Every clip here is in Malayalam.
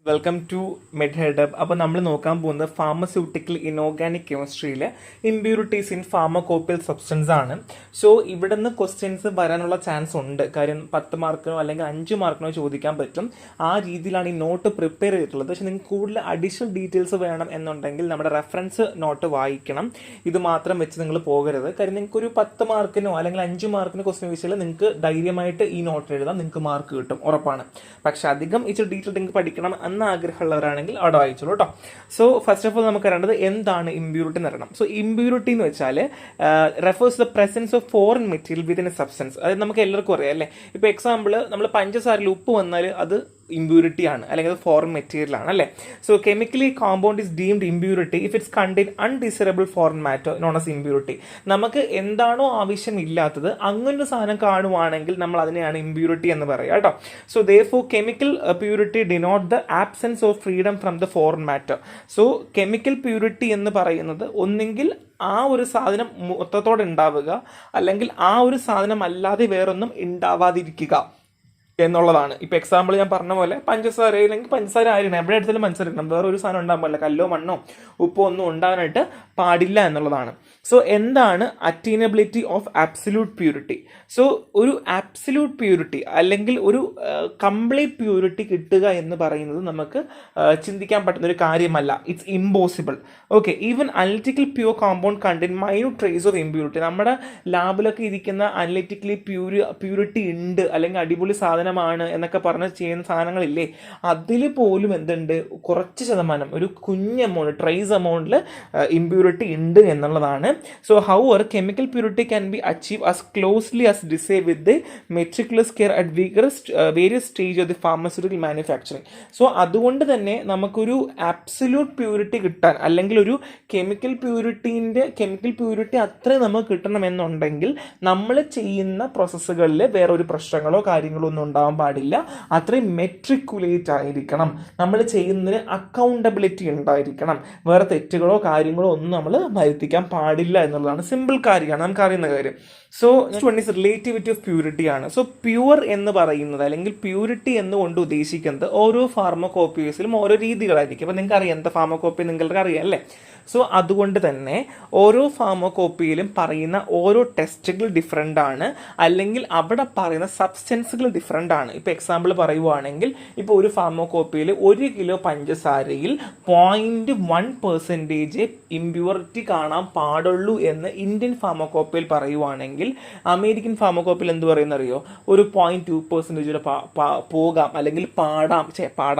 Welcome to മെഡ്ഹെഡബ്. അപ്പോൾ നമ്മൾ നോക്കാൻ പോകുന്നത് ഫാർമസ്യൂട്ടിക്കൽ ഇനോർഗാനിക് കെമിസ്ട്രിയിലെ ഇമ്പ്യൂരിറ്റീസ് ഇൻ ഫാർമകോപ്പിയൽ സബ്സ്റ്റൻസ് ആണ്. സോ ഇവിടെ നിന്ന് ക്വസ്റ്റ്യൻസ് വരാനുള്ള ചാൻസ് ഉണ്ട്. കാര്യം 10 മാർക്കിനോ അല്ലെങ്കിൽ 5 മാർക്കിനോ ചോദിക്കാൻ പറ്റും. ആ രീതിയിലാണ് ഈ നോട്ട് പ്രിപ്പയർ ചെയ്തിട്ടുള്ളത്. പക്ഷെ നിങ്ങൾക്ക് കൂടുതൽ അഡീഷണൽ ഡീറ്റെയിൽസ് വേണം എന്നുണ്ടെങ്കിൽ നമ്മുടെ റെഫറൻസ് നോട്ട് വായിക്കണം. ഇത് മാത്രം വെച്ച് നിങ്ങൾ പോകരുത്. കാര്യം നിങ്ങൾക്ക് ഒരു 10 മാർക്കിനോ അല്ലെങ്കിൽ 5 മാർക്കിനോ ക്വസ്റ്റ്യൻ ചോദിച്ചാൽ നിങ്ങൾക്ക് ധൈര്യമായിട്ട് ഈ നോട്ട് എഴുതാം, നിങ്ങൾക്ക് മാർക്ക് കിട്ടും, ഉറപ്പാണ്. പക്ഷെ അധികം ഇച്ചിരി ഡീറ്റെയിൽ നിങ്ങൾക്ക് പഠിക്കണം എന്ന ആഗ്രഹമുള്ളവരാണെങ്കിൽ അവിടെ വായിച്ചോളൂ കേട്ടോ. സോ ഫസ്റ്റ് ഓഫ് ഓൾ നമുക്ക് അറിയേണ്ടത് എന്താണ് ഇമ്പ്യൂരിറ്റി എന്ന് അറിയണം. സോ ഇമ്പ്യൂരിറ്റി എന്ന് വെച്ചാൽ refers the presence of foreign material within a substance. അതായത് നമുക്ക് എല്ലാവർക്കും അറിയാം അല്ലേ. ഇപ്പോൾ എക്സാമ്പിൾ നമ്മൾ പഞ്ചസാരയിൽ ഉപ്പ് വന്നാൽ അത് ഇമ്പ്യൂരിറ്റി ആണ്, അല്ലെങ്കിൽ അത് ഫോറിൻ മെറ്റീരിയൽ ആണ് അല്ലേ. So chemically compound is deemed impurity if its contain undesirable foreign matter known as impurity. നമുക്ക് എന്താണോ ആവശ്യമില്ലാത്തത് അങ്ങനൊരു സാധനം കാണുവാണെങ്കിൽ നമ്മൾ അതിനെയാണ് ഇമ്പ്യൂരിറ്റി എന്ന് പറയുക കേട്ടോ. So therefore chemical purity denote the absence of freedom from the foreign matter. So chemical purity എന്ന് പറയുന്നത് ഒന്നെങ്കിൽ ആ ഒരു സാധനം മൊത്തത്തോടെ ഉണ്ടാവുക, അല്ലെങ്കിൽ ആ ഒരു സാധനം അല്ലാതെ വേറൊന്നും ഉണ്ടാവാതിരിക്കുക എന്നുള്ളതാണ്. ഇപ്പൊ എക്സാമ്പിൾ ഞാൻ പറഞ്ഞ പോലെ പഞ്ചസാര അല്ലെങ്കിൽ പഞ്ചസാര ആയിരിക്കണം, എവിടെ എടുത്താലും പഞ്ചസാര ഇരിക്കണം, വേറെ ഒരു സാധനം ഉണ്ടാകാൻ പാടില്ല, കല്ലോ മണ്ണോ ഉപ്പോ ഒന്നും ഉണ്ടാകാനായിട്ട് പാടില്ല എന്നുള്ളതാണ്. സോ എന്താണ് അറ്റൈനബിലിറ്റി ഓഫ് ആബ്സല്യൂട്ട് പ്യൂരിറ്റി? സോ ഒരു ആബ്സല്യൂട്ട് പ്യൂരിറ്റി അല്ലെങ്കിൽ ഒരു കംപ്ലീറ്റ് പ്യൂരിറ്റി കിട്ടുക എന്ന് പറയുന്നത് നമുക്ക് ചിന്തിക്കാൻ പറ്റുന്ന ഒരു കാര്യമല്ല. It's impossible. Okay, even analytical pure compound contain minute trace of impurity. നമ്മുടെ ലാബിലൊക്കെ ഇരിക്കുന്ന അനലിറ്റിക്കലി പ്യൂരിറ്റി ഉണ്ട് അല്ലെങ്കിൽ അടിപൊളി സാധനമാണ് എന്നൊക്കെ പറഞ്ഞ് ചെയ്യുന്ന സാധനങ്ങളില്ലേ, അതിൽ പോലും എന്തുണ്ട്, കുറച്ച് ശതമാനം, ഒരു കുഞ്ഞ് എമൗണ്ട്, ട്രേസ് എമൗണ്ടിൽ ഇമ്പ്യൂരിറ്റി ഉണ്ട് എന്നുള്ളതാണ്. So however chemical purity can be achieve as closely as desired with the meticulous care at various stage of the pharmaceutical manufacturing. So അതുകൊണ്ട് തന്നെ നമുക്കൊരു ആബ്സല്യൂട്ട് പ്യൂരിറ്റി കിട്ടാൻ, അല്ലെങ്കിൽ ഒരു കെമിക്കൽ പ്യൂരിറ്റി അത്രയും നമുക്ക് കിട്ടണമെന്നുണ്ടെങ്കിൽ നമ്മൾ ചെയ്യുന്ന പ്രോസസ്സുകളിൽ വേറെ ഒരു പ്രശ്നങ്ങളോ കാര്യങ്ങളോ ഒന്നും ഉണ്ടാവാൻ പാടില്ല. അത്രയും മെട്രിക്കുലേറ്റ് ആയിരിക്കണം, നമ്മൾ ചെയ്യുന്നതിന് അക്കൗണ്ടബിലിറ്റി ഉണ്ടായിരിക്കണം, വേറെ തെറ്റുകളോ കാര്യങ്ങളോ ഒന്നും നമ്മൾ വരുത്തിക്കാൻ പാടില്ല എന്നുള്ളതാണ്. സിമ്പിൾ കാര്യമാണ്, നമുക്ക് അറിയുന്ന കാര്യം. So one is relativity of purity ആണ്. സോ പ്യൂർ എന്ന് പറയുന്നത് അല്ലെങ്കിൽ പ്യൂരിറ്റി എന്നുകൊണ്ട് ഉദ്ദേശിക്കുന്നത് ഓരോ ഫാർമകോപ്പിയസിലും ഓരോ രീതികളായിരിക്കും. അപ്പോൾ നിങ്ങൾക്ക് അറിയാം എന്താ ഫാർമകോപ്പി, നിങ്ങൾക്ക് അറിയാം അല്ലേ. സോ അതുകൊണ്ട് തന്നെ ഓരോ ഫാർമകോപ്പിയിലും പറയുന്ന ഓരോ ടെസ്റ്റുകൾ ഡിഫറെൻ്റ് ആണ്, അല്ലെങ്കിൽ അവിടെ പറയുന്ന സബ്സ്റ്റൻസുകൾ ഡിഫറെൻ്റ് ആണ്. ഇപ്പോൾ എക്സാമ്പിൾ പറയുവാണെങ്കിൽ, ഇപ്പോൾ ഒരു ഫാർമകോപ്പിയിൽ 1 കിലോ പഞ്ചസാരയിൽ 0.1% ഇമ്പ്യൂരിറ്റി കാണാൻ പാടുള്ളൂ എന്ന് ഇന്ത്യൻ ഫാർമകോപ്പിയിൽ പറയുവാണെങ്കിൽ, അമേരിക്കൻ ഫാർമകോപ്പിയിൽ എന്ത് പറയുന്ന അറിയോ, ഒരു 0.2% പോകാം, അല്ലെങ്കിൽ പാടാം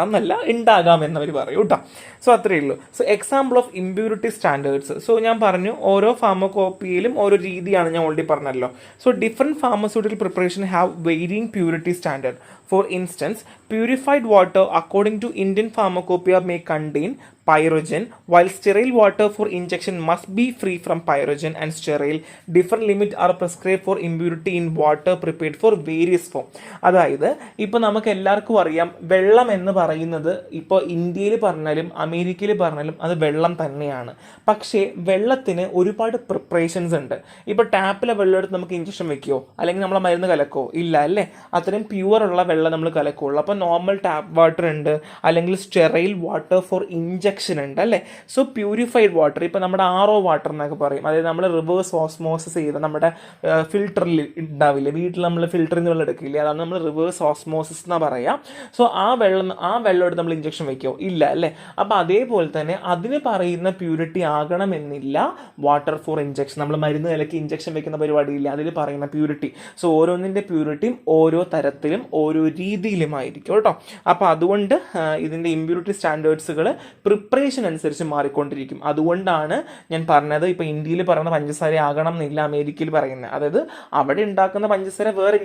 എന്നല്ല, ഉണ്ടാകാം എന്നവർ പറയും കേട്ടോ. സോ അത്രയേ ഉള്ളൂ. So example of impurity standards. So ഞാൻ പറഞ്ഞു ഓരോ ഫാർമകോപ്പിയിലും ഓരോ രീതിയാണ്, ഞാൻ ഓൾറെഡി പറഞ്ഞല്ലോ. So different pharmaceutical preparation have varying purity standard. For instance, purified water according to Indian Pharmacopoeia may contain pyrogen, while sterile water for injection must be free from pyrogen and sterile. Different limits are prescribed for impurity in water prepared for various form. അതായത് ഇപ്പോൾ നമുക്ക് എല്ലാവർക്കും അറിയാം, വെള്ളം എന്ന് പറയുന്നത് ഇപ്പോൾ ഇന്ത്യയിൽ പറഞ്ഞാലും അമേരിക്കയിൽ പറഞ്ഞാലും അത് വെള്ളം തന്നെയാണ്. പക്ഷേ വെള്ളത്തിന് ഒരുപാട് പ്രിപ്പറേഷൻസ് ഉണ്ട്. ഇപ്പോൾ ടാപ്പിലെ വെള്ളം എടുത്ത് നമുക്ക് ഇഞ്ചക്ഷൻ വെക്കുമോ, അല്ലെങ്കിൽ നമ്മളെ മരുന്ന് കലക്കോ? ഇല്ല അല്ലേ. അത്രയും പ്യുവർ ഉള്ള വെള്ളം നമ്മൾ കലക്കുള്ളൂ. അപ്പോൾ നോർമൽ ടാപ്പ് വാട്ടർ ഉണ്ട്, അല്ലെങ്കിൽ സ്റ്റെറൈൽ വാട്ടർ ഫോർ ഇഞ്ചക്ഷൻ ഉണ്ട് അല്ലേ. സോ പ്യൂരിഫൈഡ് വാട്ടർ, ഇപ്പോൾ നമ്മുടെ RO വാട്ടർ എന്നൊക്കെ പറയും, അതായത് നമ്മൾ റിവേഴ്സ് ഓസ്മോസിസ് ചെയ്ത് നമ്മുടെ ഫിൽറ്ററിൽ ഉണ്ടാവില്ലേ, വീട്ടിൽ നമ്മൾ ഫിൽറ്ററിൽ നിന്ന് വെള്ളം എടുക്കില്ലേ, അതാണ് നമ്മൾ റിവേഴ്സ് ഓസ്മോസിസ് എന്നാണ് പറയുക. സോ ആ വെള്ളം എടുത്ത് നമ്മൾ ഇഞ്ചക്ഷൻ വെക്കുമോ? ഇല്ല അല്ലേ. അപ്പോൾ അതേപോലെ തന്നെ അതിന് പറയുന്ന പ്യൂരിറ്റി ആകണമെന്നില്ല വാട്ടർ ഫോർ ഇഞ്ചക്ഷൻ. നമ്മൾ മരുന്ന് കലക്കി ഇഞ്ചക്ഷൻ വെക്കുന്ന പരിപാടിയില്ല, അതിൽ പറയുന്ന പ്യൂരിറ്റി. സോ ഓരോന്നിൻ്റെ പ്യൂരിറ്റിയും ഓരോ തരത്തിലും ഓരോ രീതിയിലുമായിരിക്കും കേട്ടോ. അപ്പോൾ അതുകൊണ്ട് ഇതിൻ്റെ ഇമ്പ്യൂരിറ്റി സ്റ്റാൻഡേർഡ്സുകൾ പ്രിപ്പറേഷൻ അനുസരിച്ച് മാറിക്കൊണ്ടിരിക്കും. അതുകൊണ്ടാണ് ഞാൻ പറഞ്ഞത്, ഇപ്പോൾ ഇന്ത്യയിൽ പറയുന്ന പഞ്ചസാര ആകണം എന്നില്ല അമേരിക്കയിൽ പറയുന്നത്. അതായത് അവിടെ ഉണ്ടാക്കുന്ന പഞ്ചസാര വേറെ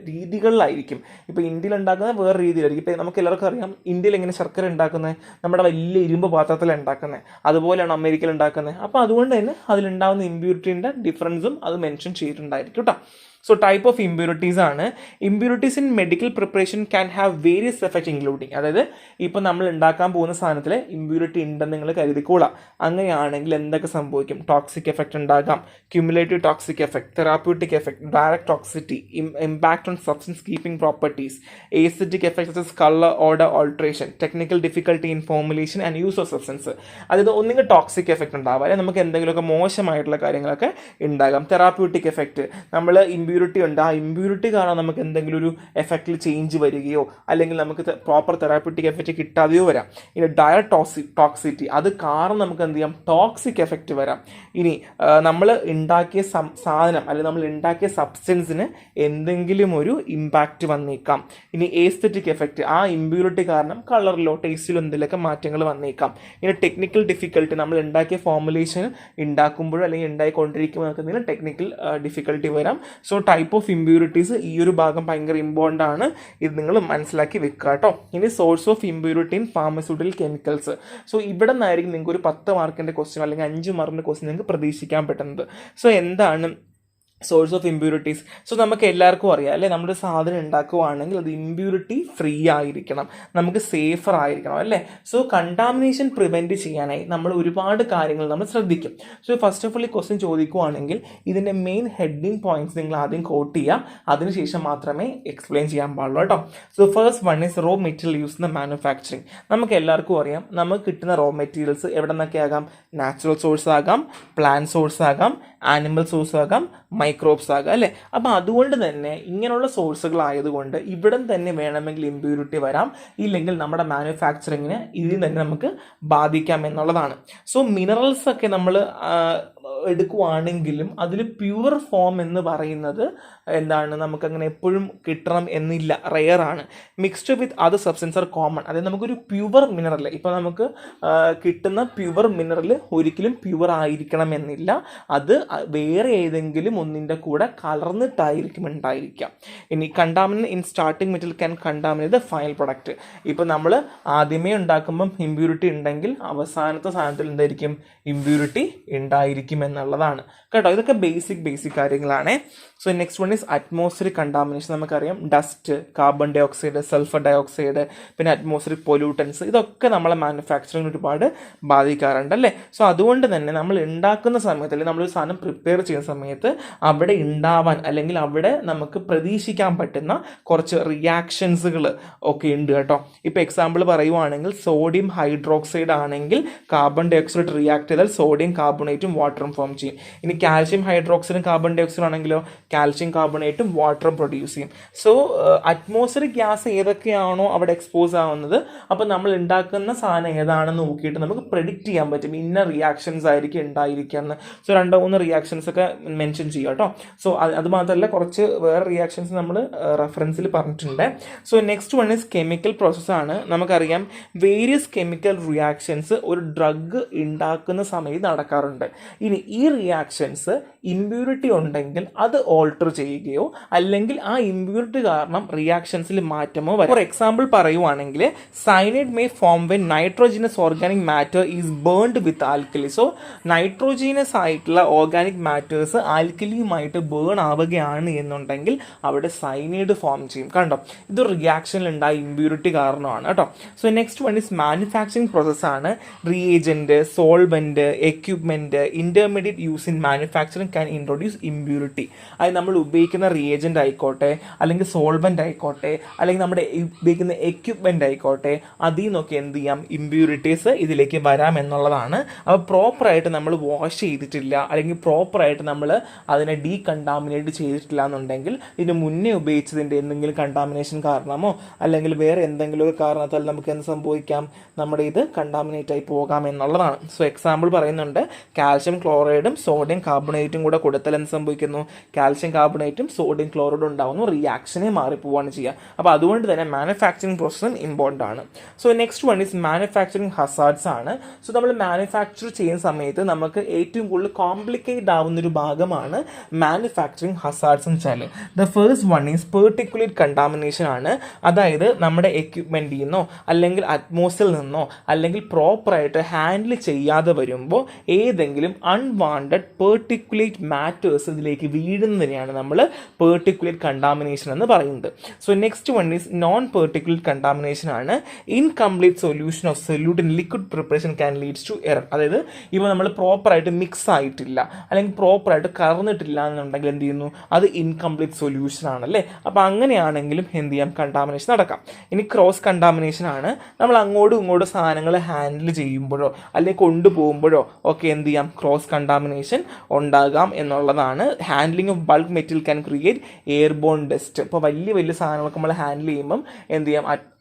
രീതികളിലായിരിക്കും. ഇപ്പോൾ ഇന്ത്യയിൽ ഉണ്ടാക്കുന്നത് വേറെ രീതിയിലായിരിക്കും. ഇപ്പോൾ നമുക്ക് എല്ലാവർക്കും അറിയാം ഇന്ത്യയിൽ എങ്ങനെ ശർക്കര ഉണ്ടാക്കുന്നത്, നമ്മുടെ വലിയ ഇരുമ്പ് പാത്രത്തിലാണ് ഉണ്ടാക്കുന്നത്, അതുപോലെയാണ് അമേരിക്കയിൽ ഉണ്ടാക്കുന്നത്. അപ്പോൾ അതുകൊണ്ട് തന്നെ അതിലുണ്ടാകുന്ന ഇമ്പ്യൂരിറ്റീൻ്റെ ഡിഫറൻസും അത് മെൻഷൻ ചെയ്തിട്ടുണ്ടായിരിക്കും കേട്ടോ. സോ ടൈപ്പ് ഓഫ് ഇമ്പ്യൂരിറ്റീസ് ആണ്. Impurities in medical preparation can have various effect including, അതായത് ഇപ്പോൾ നമ്മൾ ഉണ്ടാക്കാൻ പോകുന്ന സാധനത്തിൽ ഇമ്പ്യൂരിറ്റി ഉണ്ടെന്ന് നിങ്ങൾ കരുതിക്കോളാം. അങ്ങനെയാണെങ്കിൽ എന്തൊക്കെ സംഭവിക്കും? ടോക്സിക് എഫക്ട് ഉണ്ടാകാം, cumulative toxic effect, therapeutic effect, direct toxicity, impact on substance keeping properties, aesthetic effects such colour order alteration, technical difficulty in formulation and use of substance. അതായത് ഒന്നുകിൽ ടോക്സിക് എഫക്ട് ഉണ്ടാവാം, അല്ലെങ്കിൽ നമുക്ക് എന്തെങ്കിലുമൊക്കെ മോശമായിട്ടുള്ള കാര്യങ്ങളൊക്കെ ഉണ്ടാകാം. തെറാപ്യൂട്ടിക് എഫക്ട്, നമ്മൾ ഇമ്പ്യൂരിറ്റി ഉണ്ട്, ആ ഇമ്പ്യൂരിറ്റി കാരണം നമുക്ക് എന്തെങ്കിലും ഒരു എഫക്റ്റിൽ ചേഞ്ച് വരികയോ അല്ലെങ്കിൽ നമുക്ക് പ്രോപ്പർ തെറാപ്യൂട്ടിക് എഫക്റ്റ് കിട്ടാതെയോ വരാം. ഇനി ഡയറക്റ്റ് ടോക്സിറ്റി, അത് കാരണം നമുക്ക് എന്ത് ചെയ്യാം? ടോക്സിക് എഫക്റ്റ് വരാം. ഇനി നമ്മൾ ഉണ്ടാക്കിയ സാധനം അല്ലെങ്കിൽ നമ്മൾ ഉണ്ടാക്കിയ സബ്സ്റ്റൻസിന് എന്തെങ്കിലും ഒരു ഇമ്പാക്റ്റ് വന്നേക്കാം. ഇനി എസ്തെറ്റിക് എഫക്റ്റ്, ആ ഇമ്പ്യൂരിറ്റി കാരണം കളറിലോ ടേസ്റ്റിലോ എന്തെങ്കിലുമൊക്കെ മാറ്റങ്ങൾ വന്നേക്കാം. ഇനി ടെക്നിക്കൽ ഡിഫിക്കൽട്ടി, നമ്മൾ ഉണ്ടാക്കിയ ഫോർമുലേഷൻ ഉണ്ടാക്കുമ്പോഴോ അല്ലെങ്കിൽ ഉണ്ടായിക്കൊണ്ടിരിക്കുമ്പോൾ നമുക്ക് എന്തെങ്കിലും ടെക്നിക്കൽ ഡിഫിക്കൽട്ടി വരാം. സോ ടൈപ്പ് ഓഫ് ഇമ്പ്യൂരിറ്റീസ്, ഈ ഒരു ഭാഗം ഭയങ്കര ഇമ്പോർട്ടൻ്റ് ആണ്, ഇത് നിങ്ങൾ മനസ്സിലാക്കി വെക്കുക കേട്ടോ. ഇനി source of impurity in pharmaceutical chemicals. So ഇവിടെ നിന്നായിരിക്കും നിങ്ങൾക്ക് ഒരു 10 മാർക്കിൻ്റെ ക്വസ്റ്റ്യൻ അല്ലെങ്കിൽ 5 മാർക്കിൻ്റെ ക്വസ്റ്റ്യൻ നിങ്ങൾക്ക് പ്രതീക്ഷിക്കാൻ പറ്റുന്നത്. സോ എന്താണ് സോഴ്സ് ഓഫ് ഇമ്പ്യൂരിറ്റീസ്? സോ നമുക്ക് എല്ലാവർക്കും അറിയാം അല്ലേ, നമ്മുടെ സാധനം ഉണ്ടാക്കുകയാണെങ്കിൽ അത് ഇമ്പ്യൂരിറ്റി ഫ്രീ ആയിരിക്കണം, നമുക്ക് സേഫർ ആയിരിക്കണം അല്ലേ. സോ കണ്ടാമിനേഷൻ പ്രിവെൻറ്റ് ചെയ്യാനായി നമ്മൾ ഒരുപാട് കാര്യങ്ങൾ നമ്മൾ ശ്രദ്ധിക്കും. സോ ഫസ്റ്റ് ഓഫ് ഓൾ ഈ ക്വസ്റ്റ്യൻ ചോദിക്കുകയാണെങ്കിൽ ഇതിൻ്റെ മെയിൻ ഹെഡിങ് പോയിന്റ്സ് നിങ്ങൾ ആദ്യം കോട്ട് ചെയ്യുക, അതിനുശേഷം മാത്രമേ എക്സ്പ്ലെയിൻ ചെയ്യാൻ പാടുള്ളൂ കേട്ടോ. So first one is raw material use in the manufacturing. നമുക്ക് എല്ലാവർക്കും അറിയാം, നമുക്ക് കിട്ടുന്ന റോ മെറ്റീരിയൽസ് എവിടെ നിന്നൊക്കെ ആകാം? നാച്ചുറൽ സോഴ്സ് ആകാം, പ്ലാന്റ് സോഴ്സ് ആകാം, ആനിമൽ സോഴ്സ് ആകാം, മൈക്രോബ്സ് ആകാം അല്ലേ. അപ്പോൾ അതുകൊണ്ട് തന്നെ ഇങ്ങനെയുള്ള സോഴ്സുകളായതുകൊണ്ട് ഇവിടെ തന്നെ വേണമെങ്കിൽ ഇമ്പ്യൂരിറ്റി വരാം, ഇല്ലെങ്കിൽ നമ്മുടെ മാനുഫാക്ചറിങ്ങിന് ഇതിൽ തന്നെ നമുക്ക് ബാധിക്കാം എന്നുള്ളതാണ്. സോ മിനറൽസ് ഒക്കെ നമ്മൾ എടുക്കുവാണെങ്കിലും അതിൽ പ്യുവർ ഫോം എന്ന് പറയുന്നത് എന്താണ്, നമുക്കങ്ങനെ എപ്പോഴും കിട്ടണം എന്നില്ല, റെയർ ആണ്. Mixed with other substance are common. അതായത് നമുക്കൊരു പ്യുവർ മിനറൽ, ഇപ്പോൾ നമുക്ക് കിട്ടുന്ന പ്യുവർ മിനറൽ ഒരിക്കലും പ്യുവർ ആയിരിക്കണം എന്നില്ല, അത് വേറെ ഏതെങ്കിലും ഒന്നിൻ്റെ കൂടെ കലർന്നിട്ടായിരിക്കും ഉണ്ടായിരിക്കാം. ഇനി contaminate in starting material can contaminate the final product. ഇപ്പോൾ നമ്മൾ ആദ്യമേ ഉണ്ടാക്കുമ്പം ഇമ്പ്യൂരിറ്റി ഉണ്ടെങ്കിൽ അവസാനത്തെ സാധനത്തിൽ എന്തായിരിക്കും? ഇമ്പ്യൂരിറ്റി ഉണ്ടായിരിക്കും എന്നുള്ളതാണ് കേട്ടോ. ഇതൊക്കെ ബേസിക് കാര്യങ്ങളാണ്. So next one is atmospheric contamination. നമുക്കറിയാം dust, carbon dioxide, sulphur dioxide, പിന്നെ അറ്റ്മോസ്ഫിയറിക് പൊല്യൂട്ടൻസ്, ഇതൊക്കെ നമ്മളെ മാനുഫാക്ചറിങ് ഒരുപാട് ബാധിക്കാറുണ്ട് അല്ലേ. സോ അതുകൊണ്ട് തന്നെ നമ്മൾ ഉണ്ടാക്കുന്ന സമയത്ത് അല്ലെങ്കിൽ നമ്മളൊരു സാധനം പ്രിപ്പയർ ചെയ്യുന്ന സമയത്ത് അവിടെ ഉണ്ടാവാൻ അല്ലെങ്കിൽ അവിടെ നമുക്ക് പ്രതീക്ഷിക്കാൻ പറ്റുന്ന കുറച്ച് റിയാക്ഷൻസുകൾ ഒക്കെ ഉണ്ട് കേട്ടോ. ഇപ്പോൾ എക്സാമ്പിൾ പറയുവാണെങ്കിൽ സോഡിയം ഹൈഡ്രോക്സൈഡ് ആണെങ്കിൽ കാർബൺ ഡൈ ഓക്സൈഡ് റിയാക്ട് ചെയ്താൽ സോഡിയം കാർബണേറ്റും വാട്ടറും ഫോം ചെയ്യും. ഇനി കാൽഷ്യം ഹൈഡ്രോക്സൈഡും കാർബൺ ഡൈ ഓക്സൈഡും ആണെങ്കിലോ കാൽഷ്യം കാർബണേറ്റും വാട്ടറും പ്രൊഡ്യൂസ് ചെയ്യും. സോ അറ്റ്മോസ്ഫിയറിക് ഗ്യാസ് ഏതൊക്കെയാണോ അവിടെ എക്സ്പോസ് ആവുന്നത്, അപ്പോൾ നമ്മൾ ഉണ്ടാക്കുന്ന സാധനം ഏതാണെന്ന് നോക്കിയിട്ട് നമുക്ക് പ്രെഡിക്റ്റ് ചെയ്യാൻ പറ്റും ഇന്ന റിയാക്ഷൻസ് ആയിരിക്കും ഉണ്ടായിരിക്കുക എന്ന്. സോ 2-3 റിയാക്ഷൻസ് ഒക്കെ മെൻഷൻ ചെയ്യുക കേട്ടോ. സോ അത് മാത്രമല്ല കുറച്ച് വേറെ റിയാക്ഷൻസ് നമ്മൾ റെഫറൻസിൽ പറഞ്ഞിട്ടുണ്ട്. So next one is chemical പ്രോസസ്സാണ്. നമുക്കറിയാം വേരിയസ് കെമിക്കൽ റിയാക്ഷൻസ് ഒരു ഡ്രഗ് ഉണ്ടാക്കുന്ന സമയത്ത് നടക്കാറുണ്ട്. ഇനി ഈ റിയാക്ഷൻസ് ഇമ്പ്യൂരിറ്റി ഉണ്ടെങ്കിൽ അത് ഓൾട്ടർ ചെയ്യുകയോ അല്ലെങ്കിൽ ആ ഇമ്പ്യൂരിറ്റി കാരണം റിയാക്ഷൻസിൽ മാറ്റമോ വരും. ഫോർ എക്സാമ്പിൾ പറയുവാണെങ്കിൽ cyanide may form when nitrogenous organic matter is burned with alkali. So nitrogenous ആയിട്ടുള്ള ഓർഗാനിക് മാറ്റേഴ്സ് ആൽക്കലിയുമായിട്ട് ബേൺ ആവുകയാണ് എന്നുണ്ടെങ്കിൽ അവിടെ സയനൈഡ് ഫോം ചെയ്യും. കണ്ടോ, ഇത് റിയാക്ഷനിൽ ഉണ്ടായ ഇമ്പ്യൂരിറ്റി കാരണമാണ് കേട്ടോ. So next one is manufacturing പ്രോസസ്സാണ്. Reagent, solvent, equipment, intermediate use in manufacturing can introduce impurity. അത് നമ്മൾ ഉപയോഗിക്കുന്ന റിയേജന്റ് ആയിക്കോട്ടെ, അല്ലെങ്കിൽ സോൾവെന്റ് ആയിക്കോട്ടെ, അല്ലെങ്കിൽ നമ്മുടെ ഉപയോഗിക്കുന്ന എക്യുപ്മെന്റ് ആയിക്കോട്ടെ, അതിൽ നിന്നൊക്കെ എന്ത് ചെയ്യാം? ഇമ്പ്യൂരിറ്റീസ് ഇതിലേക്ക് വരാം എന്നുള്ളതാണ്. അപ്പോൾ പ്രോപ്പറായിട്ട് നമ്മൾ വാഷ് ചെയ്തിട്ടില്ല അല്ലെങ്കിൽ പ്രോപ്പറായിട്ട് നമ്മൾ അതിനെ ഡീകണ്ടാമിനേറ്റ് ചെയ്തിട്ടില്ല എന്നുണ്ടെങ്കിൽ ഇതിന് മുന്നേ ഉപയോഗിച്ചതിൻ്റെ എന്തെങ്കിലും കണ്ടാമിനേഷൻ കാരണമോ അല്ലെങ്കിൽ വേറെ എന്തെങ്കിലുമൊക്കെ കാരണത്താൽ നമുക്ക് എന്ത് സംഭവിക്കാം? നമ്മുടെ ഇത് കണ്ടാമിനേറ്റ് ആയി പോകാം എന്നുള്ളതാണ്. സോ എക്സാമ്പിൾ പറയുന്നുണ്ട്, കാൽഷ്യം ക്ലോറൈഡും സോഡിയം കാർബണേറ്റും കൂടെ കൊടുത്താൽ എന്ത് സംഭവിക്കുന്നു? കാൽഷ്യം കാർബണേറ്റും സോഡിയം ക്ലോറൈഡും ഉണ്ടാകുന്നു, റിയാക്ഷനെ മാറിപ്പോവാണ് ചെയ്യുക. അപ്പോൾ അതുകൊണ്ട് തന്നെ മാനുഫാക്ചറിങ് പ്രോസസ്സും ഇമ്പോർട്ടൻ്റ് ആണ്. So next one is manufacturing hazards ആണ്. സോ നമ്മൾ മാനുഫാക്ചർ ചെയ്യുന്ന സമയത്ത് നമുക്ക് ഏറ്റവും കൂടുതൽ കോംപ്ലിക്കേറ്റഡ് ആവുന്നൊരു ഭാഗമാണ് മാനുഫാക്ചറിങ് ഹസാർഡ്സ് എന്ന് വെച്ചാൽ. The first one is particulate contamination ആണ്. അതായത് നമ്മുടെ എക്യുപ്മെൻറ്റിൽ നിന്നോ അല്ലെങ്കിൽ അറ്റ്മോസ്ഫിയറിൽ നിന്നോ അല്ലെങ്കിൽ പ്രോപ്പറായിട്ട് ഹാൻഡിൽ ചെയ്യാതെ വരുമ്പോൾ ഏതെങ്കിലും അൺവാണ്ടഡ് പെർട്ടിക്കുലേറ്റ് പാർട്ടിക്കുലേറ്റ് മാറ്റേഴ്സ് ഇതിലേക്ക് വീഴുന്നതിനെയാണ് നമ്മൾ പെർട്ടിക്കുലേറ്റ് കണ്ടാമിനേഷൻ എന്ന് പറയുന്നത്. So next one is non particulate contamination ആണ്. Incomplete solution of solute in liquid preparation can leads to error. അതായത് ഇപ്പോൾ നമ്മൾ പ്രോപ്പറായിട്ട് മിക്സ് ആയിട്ടില്ല അല്ലെങ്കിൽ പ്രോപ്പറായിട്ട് കറന്നിട്ടില്ല എന്നുണ്ടെങ്കിൽ എന്ത് ചെയ്യുന്നു, അത് ഇൻകംപ്ലീറ്റ് സൊല്യൂഷൻ ആണല്ലേ. അപ്പോൾ അങ്ങനെയാണെങ്കിലും എന്ത് ചെയ്യാം, കണ്ടാമിനേഷൻ നടക്കാം. ഇനി ക്രോസ് കണ്ടാമിനേഷൻ ആണ്. നമ്മൾ അങ്ങോട്ടും ഇങ്ങോട്ടും സാധനങ്ങൾ ഹാൻഡിൽ ചെയ്യുമ്പോഴോ അല്ലെങ്കിൽ കൊണ്ടുപോകുമ്പോഴോ ഒക്കെ എന്ത് ചെയ്യാം, ക്രോസ് കണ്ടാമിനേഷൻ ഉണ്ടാകാം എന്നുള്ളതാണ്. Handling of bulk material can create airborne dust. ഇപ്പോൾ വലിയ വലിയ സാധനങ്ങളൊക്കെ നമ്മൾ ഹാൻഡിൽ ചെയ്യുമ്പം എന്ത് ചെയ്യാം,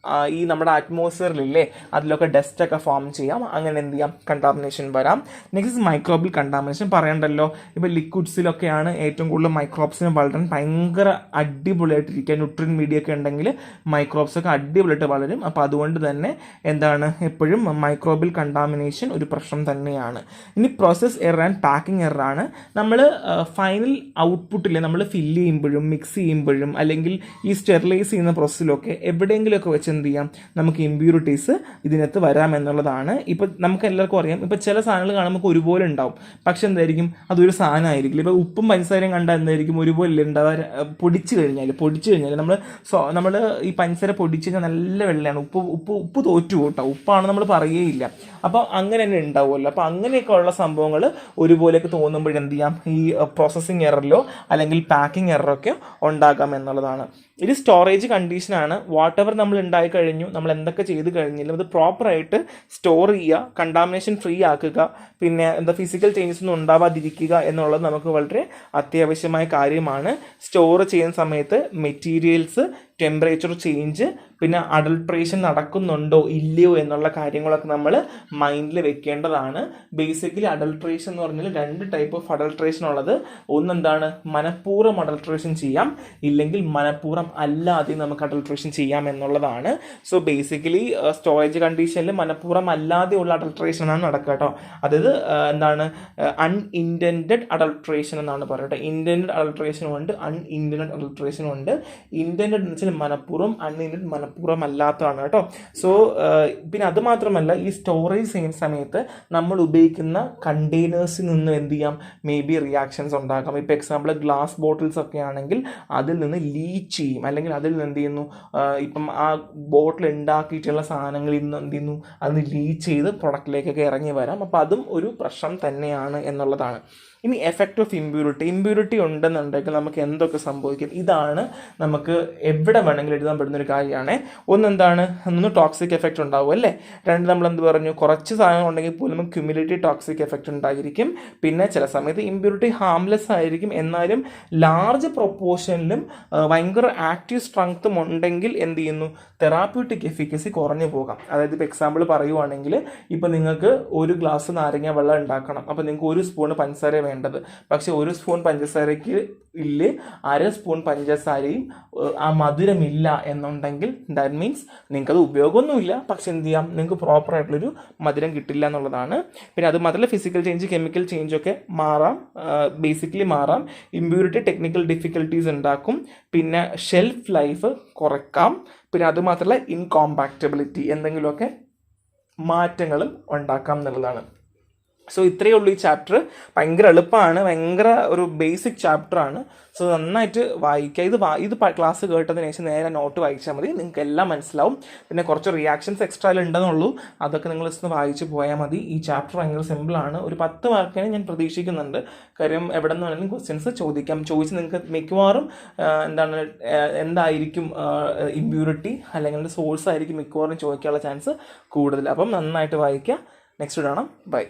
ഈ നമ്മുടെ അറ്റ്മോസ്ഫിയറിലില്ലേ അതിലൊക്കെ ഡസ്റ്റൊക്കെ ഫോം ചെയ്യാം. അങ്ങനെ എന്ത് ചെയ്യാം, കണ്ടാമിനേഷൻ വരാം. നെക്സ്റ്റ് മൈക്രോബിയൽ കണ്ടാമിനേഷൻ പറയണ്ടല്ലോ. ഇപ്പോൾ ലിക്വിഡ്സിലൊക്കെയാണ് ഏറ്റവും കൂടുതൽ മൈക്രോബ്സിന് വളരാൻ ഭയങ്കര അടിപൊളിയായിട്ടിരിക്കുക. ന്യൂട്രിയൻ മീഡിയ ഒക്കെ ഉണ്ടെങ്കിൽ മൈക്രോബ്സ് ഒക്കെ അടിപൊളിയായിട്ട് വളരും. അപ്പോൾ അതുകൊണ്ട് തന്നെ എന്താണ്, എപ്പോഴും മൈക്രോബിയൽ കണ്ടാമിനേഷൻ ഒരു പ്രശ്നം തന്നെയാണ്. ഇനി process error and packing error ആണ്. നമ്മൾ ഫൈനൽ ഔട്ട്പുട്ടിൽ നമ്മൾ ഫില്ല് ചെയ്യുമ്പോഴും മിക്സ് ചെയ്യുമ്പോഴും അല്ലെങ്കിൽ ഈ സ്റ്റെറിലൈസ് ചെയ്യുന്ന പ്രോസസ്സിലൊക്കെ എവിടെയെങ്കിലുമൊക്കെ വെച്ച് എന്ത് ചെയ്യാം, നമുക്ക് ഇമ്പ്യൂരിറ്റീസ് ഇതിനകത്ത് വരാമെന്നുള്ളതാണ്. ഇപ്പോൾ നമുക്ക് എല്ലാവർക്കും അറിയാം, ഇപ്പോൾ ചില സാധനങ്ങൾ കാണുമ്പോൾ ഒരുപോലെ ഉണ്ടാവും, പക്ഷെ എന്തായിരിക്കും, അതൊരു സാധനമായിരിക്കില്ല. ഇപ്പോൾ ഉപ്പും പഞ്ചസാരയും കണ്ടാൽ എന്തായിരിക്കും, ഒരുപോലെ ഉണ്ടാവുക. പൊടിച്ച് കഴിഞ്ഞാൽ നമ്മൾ ഈ പഞ്ചസാര പൊടിച്ച് കഴിഞ്ഞാൽ നല്ല വെള്ളയാണ്. ഉപ്പ് തോറ്റു കേട്ടോ, ഉപ്പാണ് നമ്മൾ പറയുകയില്ല. അപ്പോൾ അങ്ങനെ തന്നെ ഉണ്ടാവുമല്ലോ. അപ്പോൾ അങ്ങനെയൊക്കെ ഉള്ള സംഭവങ്ങൾ ഒരുപോലെയൊക്കെ തോന്നുമ്പോഴെന്ത് ചെയ്യാം, ഈ പ്രോസസ്സിങ് എററിലോ അല്ലെങ്കിൽ പാക്കിംഗ് എററൊക്കെ ഉണ്ടാകാം എന്നുള്ളതാണ്. ഇത് സ്റ്റോറേജ് കണ്ടീഷനാണ്. വാട്ട് എവർ നമ്മൾ ഉണ്ടായി കഴിഞ്ഞു, നമ്മൾ എന്തൊക്കെ ചെയ്ത് കഴിഞ്ഞാലും അത് പ്രോപ്പറായിട്ട് സ്റ്റോർ ചെയ്യുക, കണ്ടാമിനേഷൻ ഫ്രീ ആക്കുക, പിന്നെ ഫിസിക്കൽ ചേഞ്ചസ് ഒന്നും ഉണ്ടാവാതിരിക്കുക എന്നുള്ളത് നമുക്ക് വളരെ അത്യാവശ്യമായ കാര്യമാണ്. സ്റ്റോർ ചെയ്യുന്ന സമയത്ത് മെറ്റീരിയൽസ്, ടെമ്പറേച്ചർ ചേഞ്ച്, പിന്നെ അഡൾട്രേഷൻ നടക്കുന്നുണ്ടോ ഇല്ലയോ എന്നുള്ള കാര്യങ്ങളൊക്കെ നമ്മൾ മൈൻഡിൽ വെക്കേണ്ടതാണ്. ബേസിക്കലി അഡൾട്രേഷൻ എന്ന് പറഞ്ഞാൽ 2 ടൈപ്പ് ഓഫ് അഡൾട്രേഷൻ ഉള്ളത്. ഒന്നെന്താണ്, മനഃപൂർവ്വം അഡൾട്രേഷൻ ചെയ്യാം, ഇല്ലെങ്കിൽ മനഃപൂർവ്വം അല്ലാതെ നമുക്ക് അഡൾട്രേഷൻ ചെയ്യാം എന്നുള്ളതാണ്. സോ ബേസിക്കലി സ്റ്റോറേജ് കണ്ടീഷനിൽ മനഃപൂർവ്വം അല്ലാതെയുള്ള അഡൾട്രേഷൻ ആണ് നടക്കുക കേട്ടോ. അതായത് എന്താണ്, അൺഇൻറ്റൻഡഡ് അഡൾട്രേഷൻ എന്നാണ് പറയുന്നത്. ഇൻറ്റൻഡഡ് അഡൾട്രേഷനും ഉണ്ട്, അൺഇൻറ്റൻഡഡ് അഡൾട്രേഷനും ഉണ്ട്. ഇൻറ്റൻഡഡ് എന്ന് വെച്ചാൽ മനഃപൂർവ്വം, അൺഇൻറ്റൻഡഡ് മനഃപൂർവ്വം അല്ലാത്തതാണ് കേട്ടോ. സോ പിന്നെ അത് മാത്രമല്ല, ഈ സ്റ്റോറേജ് ചെയ്യുന്ന സമയത്ത് നമ്മൾ ഉപയോഗിക്കുന്ന കണ്ടെയ്നേഴ്സിൽ നിന്ന് എന്ത് ചെയ്യാം, മേ ബി റിയാക്ഷൻസ് ഉണ്ടാക്കാം. ഇപ്പോൾ എക്സാമ്പിൾ ഗ്ലാസ് ബോട്ടിൽസ് ഒക്കെ ആണെങ്കിൽ അതിൽ നിന്ന് ലീച്ച് ചെയ്യും, അല്ലെങ്കിൽ അതിൽ നിന്ന് എന്ത് ചെയ്യുന്നു, ഇപ്പം ആ ബോട്ടിൽ ഉണ്ടാക്കിയിട്ടുള്ള സാധനങ്ങളിൽ നിന്ന് എന്ത് ചെയ്യുന്നു, അത് ലീച്ച് ചെയ്ത് പ്രൊഡക്റ്റിലേക്കൊക്കെ ഇറങ്ങി വരാം. അപ്പോൾ അതും ഒരു പ്രശ്നം തന്നെയാണ് എന്നുള്ളതാണ്. ഇനി എഫക്റ്റ് ഓഫ് ഇമ്പ്യൂരിറ്റി ഉണ്ടെന്നുണ്ടെങ്കിൽ നമുക്ക് എന്തൊക്കെ സംഭവിക്കും, ഇതാണ് നമുക്ക് എവിടെ വേണമെങ്കിലും എഴുതാൻ പറ്റുന്നൊരു കാര്യമാണ്. ഒന്നെന്താണ്, ടോക്സിക് എഫക്റ്റ് ഉണ്ടാവും അല്ലേ. 2 നമ്മൾ എന്ത് പറഞ്ഞു, കുറച്ച് സാധനങ്ങൾ ഉണ്ടെങ്കിൽ പോലും നമുക്ക് ക്യുമുലേറ്റീവ് ടോക്സിക് എഫക്റ്റ് ഉണ്ടായിരിക്കും. പിന്നെ ചില സമയത്ത് ഇമ്പ്യൂരിറ്റി ഹാംലെസ് ആയിരിക്കും, എന്നാലും ലാർജ് പ്രൊപ്പോർഷനിലും ഭയങ്കര ആക്റ്റീവ് സ്ട്രെങ്ത്തും ഉണ്ടെങ്കിൽ എന്ത് ചെയ്യുന്നു, തെറാപ്യൂട്ടിക് എഫിക്കസി കുറഞ്ഞു പോകാം. അതായത് ഇപ്പോൾ എക്സാമ്പിൾ പറയുവാണെങ്കിൽ, ഇപ്പോൾ നിങ്ങൾക്ക് 1 ഗ്ലാസ് നാരങ്ങ വെള്ളം ഉണ്ടാക്കണം, അപ്പോൾ നിങ്ങൾക്ക് 1 സ്പൂൺ പഞ്ചസാര വേണ്ടത്. പക്ഷെ 1 സ്പൂൺ പഞ്ചസാരയ്ക്ക് ഇല്ല 1/2 സ്പൂൺ പഞ്ചസാരയും ആ മധുരമില്ല എന്നുണ്ടെങ്കിൽ ദാറ്റ് മീൻസ് നിങ്ങൾക്കത് ഉപയോഗമൊന്നുമില്ല, പക്ഷെ എന്ത് ചെയ്യാം, നിങ്ങൾക്ക് പ്രോപ്പറായിട്ടുള്ളൊരു മധുരം കിട്ടില്ല എന്നുള്ളതാണ്. പിന്നെ അത് മാത്രമല്ല, ഫിസിക്കൽ ചേഞ്ച്, കെമിക്കൽ ചേഞ്ചൊക്കെ ബേസിക്കലി മാറാം. ഇമ്പ്യൂരിറ്റി ടെക്നിക്കൽ ഡിഫിക്കൽട്ടീസ് ഉണ്ടാക്കും. പിന്നെ ഷെൽഫ് ലൈഫ് കുറയ്ക്കാം. പിന്നെ അത് മാത്രമല്ല, ഇൻകോമ്പാക്റ്റബിലിറ്റി, എന്തെങ്കിലുമൊക്കെ മാറ്റങ്ങളും ഉണ്ടാക്കാം എന്നുള്ളതാണ്. സോ ഇത്രയേ ഉള്ളൂ ഈ ചാപ്റ്റർ. ഭയങ്കര എളുപ്പമാണ്, ഭയങ്കര ഒരു ബേസിക് ചാപ്റ്ററാണ്. സോ നന്നായിട്ട് വായിക്കുക. ഇത് ക്ലാസ് കേട്ടതിന് ശേഷം നേരെ നോട്ട് വായിച്ചാൽ മതി, നിങ്ങൾക്ക് എല്ലാം മനസ്സിലാവും. പിന്നെ കുറച്ച് റിയാക്ഷൻസ് എക്സ്ട്രാ ഉണ്ടെന്നുള്ളൂ, അതൊക്കെ നിങ്ങൾ ജസ്റ്റ് വായിച്ച് പോയാൽ മതി. ഈ ചാപ്റ്റർ ഭയങ്കര സിമ്പിളാണ്. ഒരു 10 മാർക്കിന് ഞാൻ പ്രതീക്ഷിക്കുന്നുണ്ട്. കാര്യം എവിടെ നിന്ന് വേണമെങ്കിലും ക്വസ്റ്റ്യൻസ് ചോദിച്ച് നിങ്ങൾക്ക് മിക്കവാറും എന്തായിരിക്കും ഇമ്പ്യൂരിറ്റി അല്ലെങ്കിൽ സോഴ്സ് ആയിരിക്കും മിക്കവാറും ചോദിക്കാനുള്ള ചാൻസ് കൂടുതൽ. അപ്പം നന്നായിട്ട് വായിക്കുക. നെക്സ്റ്റ് കാണാം. ബൈ.